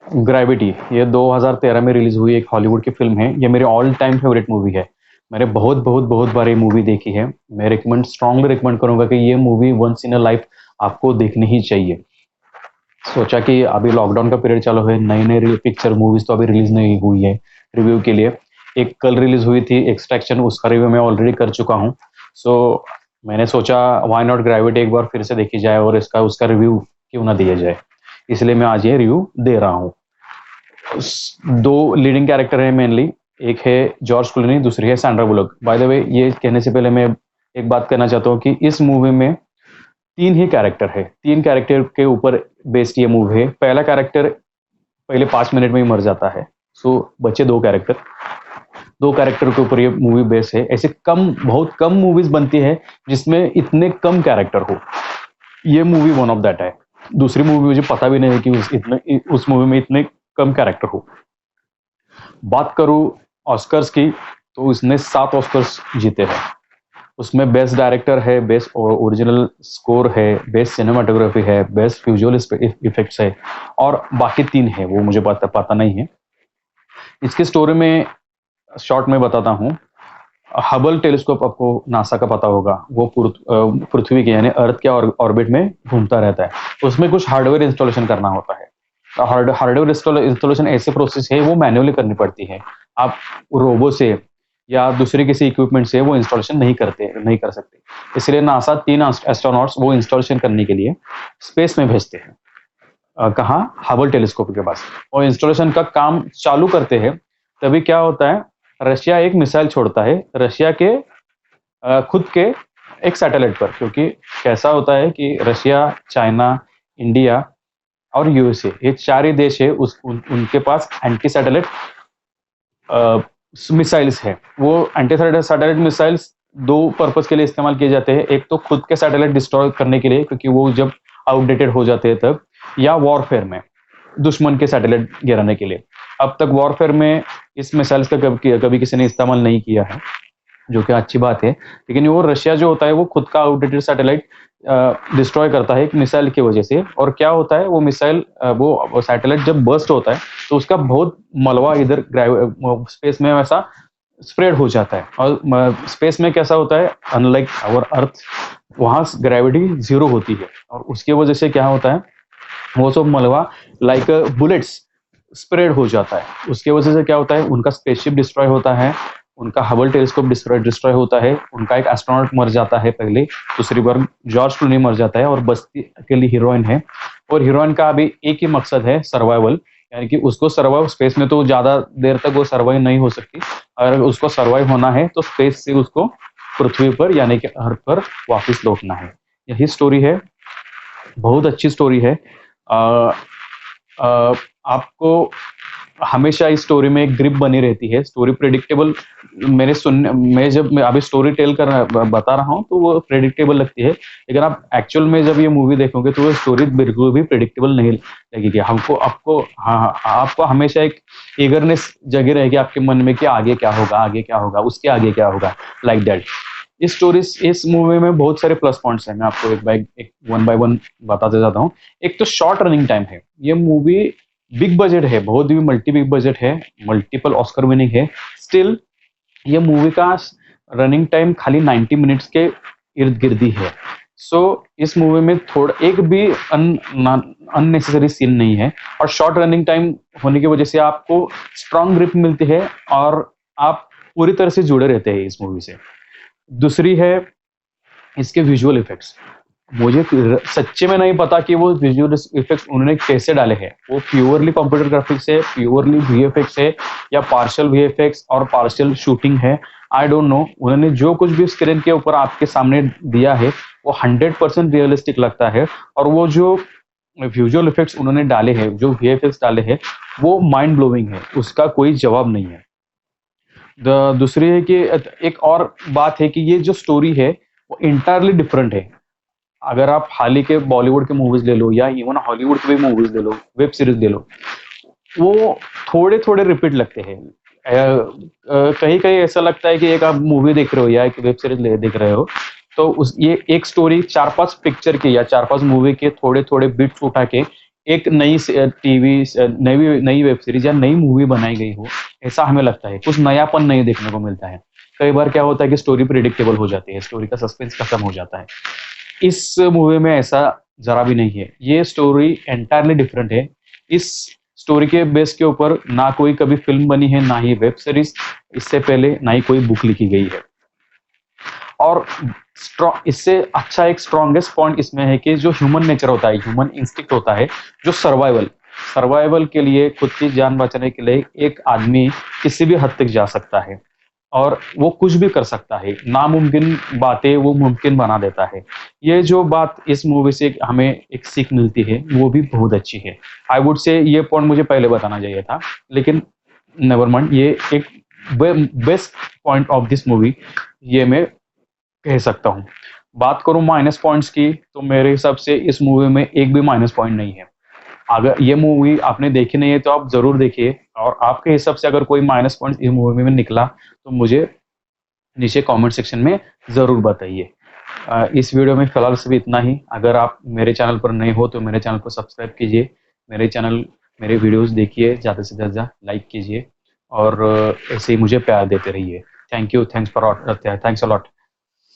Gravity ये 2013 में release हुई एक हॉलीवुड की फिल्म है। ये मेरी ऑल टाइम फेवरेट मूवी है। मैंने बहुत बहुत बहुत बार ये मूवी देखी है। मैं स्ट्रांगली रिकमेंड करूंगा कि ये movie once in a life आपको देखनी ही चाहिए। सोचा कि अभी लॉकडाउन का पीरियड चालू है, नई नई पिक्चर मूवीज तो अभी रिलीज नहीं हुई है रिव्यू के लिए। एक कल रिलीज हुई थी एक्सट्रैक्शन, उसका रिव्यू मैं ऑलरेडी कर चुका हूँ। सो मैंने सोचा व्हाई नॉट ग्रेविटी एक बार फिर से देखी जाए और इसका उसका रिव्यू क्यों ना दिया जाए। इसलिए मैं आज ये रिव्यू दे रहा हूँ। दो लीडिंग कैरेक्टर है मेनली। एक है जॉर्ज क्लूनी, दूसरी है Sandra bullock. By the way ये कहने से पहले मैं एक बात कहना चाहता हूँ कि इस मूवी में तीन ही कैरेक्टर है, तीन कैरेक्टर के ऊपर बेस्ड ये मूवी है। पहला कैरेक्टर पहले 5 मिनट में ही मर जाता है। सो बचे दो कैरेक्टर, दो कैरेक्टर के ऊपर ये मूवी बेस है। ऐसे बहुत कम मूवीज बनती है जिसमें इतने कम कैरेक्टर हो। ये मूवी वन ऑफ दैट है। दूसरी मूवी मुझे पता भी नहीं है कि उस मूवी में इतने कम कैरेक्टर हो। बात करूं ऑस्कर्स की, तो इसने 7 ऑस्कर्स जीते हैं। उसमें बेस्ट डायरेक्टर है, बेस्ट ओरिजिनल स्कोर है, बेस्ट सिनेमाटोग्राफी है, बेस्ट विजुअल इफेक्ट्स है, और बाकी तीन है वो मुझे पता नहीं है। इसकी स्टोरी में शॉर्ट में बताता हूँ। हबल टेलीस्कोप आपको नासा का पता होगा, वो पृथ्वी के यानी अर्थ के ऑर्बिट में घूमता रहता है। तो उसमें कुछ हार्डवेयर इंस्टॉलेशन करना होता है। हार्डवेयर इंस्टॉलेशन ऐसे प्रोसेस है वो मैन्युअली करनी पड़ती है। आप रोबो से या दूसरे किसी इक्विपमेंट से वो इंस्टॉलेशन नहीं कर सकते। इसलिए नासा तीन एस्ट्रोनॉट्स वो इंस्टॉलेशन करने के लिए स्पेस में भेजते हैं। कहाँ? हबल टेलीस्कोप के पास। और इंस्टॉलेशन का काम चालू करते हैं, तभी क्या होता है, रशिया एक मिसाइल छोड़ता है, रशिया के खुद के एक सैटेलाइट पर। क्योंकि कैसा होता है कि रशिया, चाइना, इंडिया और यूएसए, ये चार ही देश है उनके पास एंटी सैटेलाइट मिसाइल्स है। वो एंटी सैटेलाइट मिसाइल्स दो पर्पज के लिए इस्तेमाल किए जाते हैं। एक तो खुद के सैटेलाइट डिस्ट्रॉय करने के लिए, क्योंकि वो जब आउटडेटेड हो जाते हैं तब, या वॉरफेयर में दुश्मन के सैटेलाइट गिराने के लिए। अब तक वॉरफेयर में इस मिसाइल्स का कभी किसी ने इस्तेमाल नहीं किया है, जो कि अच्छी बात है। लेकिन वो रशिया जो होता है वो खुद का आउटडेटेड सैटेलाइट डिस्ट्रॉय करता है एक मिसाइल की वजह से। और क्या होता है, वो मिसाइल वो सैटेलाइट जब बर्स्ट होता है तो उसका बहुत मलबा इधर स्पेस में वैसा स्प्रेड हो जाता है। और स्पेस में कैसा होता है, अनलाइक आवर अर्थ, वहां ग्रेविटी जीरो होती है। और उसकी वजह से क्या होता है, वो सब मलबा लाइक बुलेट्स स्प्रेड हो जाता है। उसकी वजह से क्या होता है, उनका स्पेसशिप डिस्ट्रॉय होता है, उनका हबल टेलीस्कोप डिस्ट्रॉय होता है, उनका एक एस्ट्रोनॉट मर जाता है पहले, दूसरी बार जॉर्ज क्लूनी मर जाता है और बचती अकेली हीरोइन है। और हीरोइन का अभी एक ही मकसद है, सर्वाइवल। यानी कि उसको सर्वाइव, स्पेस में तो ज्यादा देर तक वो सर्वाइव नहीं हो सकती। अगर उसको सर्वाइव होना है तो स्पेस से उसको पृथ्वी पर यानी कि अर्थ पर वापस लौटना है। यही स्टोरी है, बहुत अच्छी स्टोरी है। अ, अ, आपको हमेशा इस स्टोरी में एक ग्रिप बनी रहती है, स्टोरी प्रेडिक्टेबल। मैं अभी स्टोरी टेल कर बता रहा हूँ तो वो प्रेडिक्टेबल लगती है, लेकिन आप एक्चुअल में जब ये मूवी देखोगे तो वो स्टोरी बिल्कुल भी प्रेडिक्टेबल नहीं लगेगी हमको। आपको, हाँ हाँ, आपको हमेशा एक ईगरनेस जगी रहेगी आपके मन में कि आगे क्या होगा, आगे क्या होगा, उसके आगे क्या होगा, लाइक दैट। इस मूवी में बहुत सारे प्लस पॉइंट्स हैं, मैं आपको एक वन बाय वन बताते जाता हूँ। एक तो शॉर्ट रनिंग टाइम है। ये मूवी बिग बजट है, बहुत भी मल्टी बिग बजट है, मल्टीपल ऑस्कर विनिंग है। स्टिल ये मूवी का रनिंग टाइम खाली 90 मिनट्स के इर्द गिर्द ही है। सो इस मूवी में थोड़ा एक भी अननेसेसरी सीन नहीं है। और शॉर्ट रनिंग टाइम होने की वजह से आपको स्ट्रांग ग्रिप मिलती है और आप पूरी तरह से जुड़े रहते हैं इस मूवी से। दूसरी है इसके विजुअल इफेक्ट्स। मुझे सच्चे में नहीं पता कि वो विजुअल इफेक्ट्स उन्होंने कैसे डाले हैं। वो प्योरली कंप्यूटर ग्राफिक्स है, प्योरली वीएफएक्स है, या पार्शियल वीएफएक्स और पार्शियल शूटिंग है, आई डोंट नो। उन्होंने जो कुछ भी स्क्रीन के ऊपर आपके सामने दिया है वो 100% रियलिस्टिक लगता है। और वो जो विजुअल इफेक्ट्स उन्होंने डाले हैं, जो वीएफएक्स डाले हैं, वो माइंड ब्लोइंग है, उसका कोई जवाब नहीं है। दूसरी है कि एक और बात है कि ये जो स्टोरी है वो इंटायरली डिफरेंट है। अगर आप हाल ही के बॉलीवुड के मूवीज ले लो या इवन हॉलीवुड की भी मूवीज ले लो, वेब सीरीज ले लो, वो थोड़े थोड़े रिपीट लगते हैं। कहीं कहीं ऐसा लगता है कि एक आप मूवी देख रहे हो या एक वेब सीरीज देख रहे हो, तो उस ये एक स्टोरी चार पांच पिक्चर के या चार पांच मूवी के थोड़े थोड़े बिट्स उठा के एक नई टीवी नई वेब सीरीज या नई मूवी बनाई गई हो, ऐसा हमें लगता है। कुछ नयापन नहीं देखने को मिलता है। कई बार क्या होता है कि स्टोरी प्रिडिक्टेबल हो जाती है, स्टोरी का सस्पेंस खत्म हो जाता है। इस मूवी में ऐसा जरा भी नहीं है। ये स्टोरी एंटायरली डिफरेंट है। इस स्टोरी के बेस के ऊपर ना कोई कभी फिल्म बनी है, ना ही वेब सीरीज, इससे पहले ना ही कोई बुक लिखी गई है। और इससे अच्छा एक स्ट्रॉन्गेस्ट पॉइंट इसमें है कि जो ह्यूमन नेचर होता है, ह्यूमन इंस्टिक्ट होता है, जो सर्वाइवल सर्वाइवल के लिए, खुद की जान बचाने के लिए एक आदमी किसी भी हद तक जा सकता है और वो कुछ भी कर सकता है। नामुमकिन बातें वो मुमकिन बना देता है। ये जो बात इस मूवी से हमें एक सीख मिलती है, वो भी बहुत अच्छी है। आई वुड से ये पॉइंट मुझे पहले बताना चाहिए था, लेकिन नेवर माइंड, ये एक best point of this movie ये मैं कह सकता हूँ। बात करूँ माइनस पॉइंट्स की, तो मेरे हिसाब से इस मूवी में एक भी माइनस पॉइंट नहीं है। अगर ये मूवी आपने देखी नहीं है तो आप जरूर देखिए, और आपके हिसाब से अगर कोई माइनस पॉइंट इस मूवी में निकला तो मुझे नीचे कमेंट सेक्शन में जरूर बताइए। इस वीडियो में फिलहाल सिर्फ इतना ही। अगर आप मेरे चैनल पर नए हो तो मेरे चैनल को सब्सक्राइब कीजिए, मेरे वीडियोस देखिए, ज़्यादा से ज़्यादा लाइक कीजिए, और ऐसे ही मुझे प्यार देते रहिए। Thank you, thanks a lot.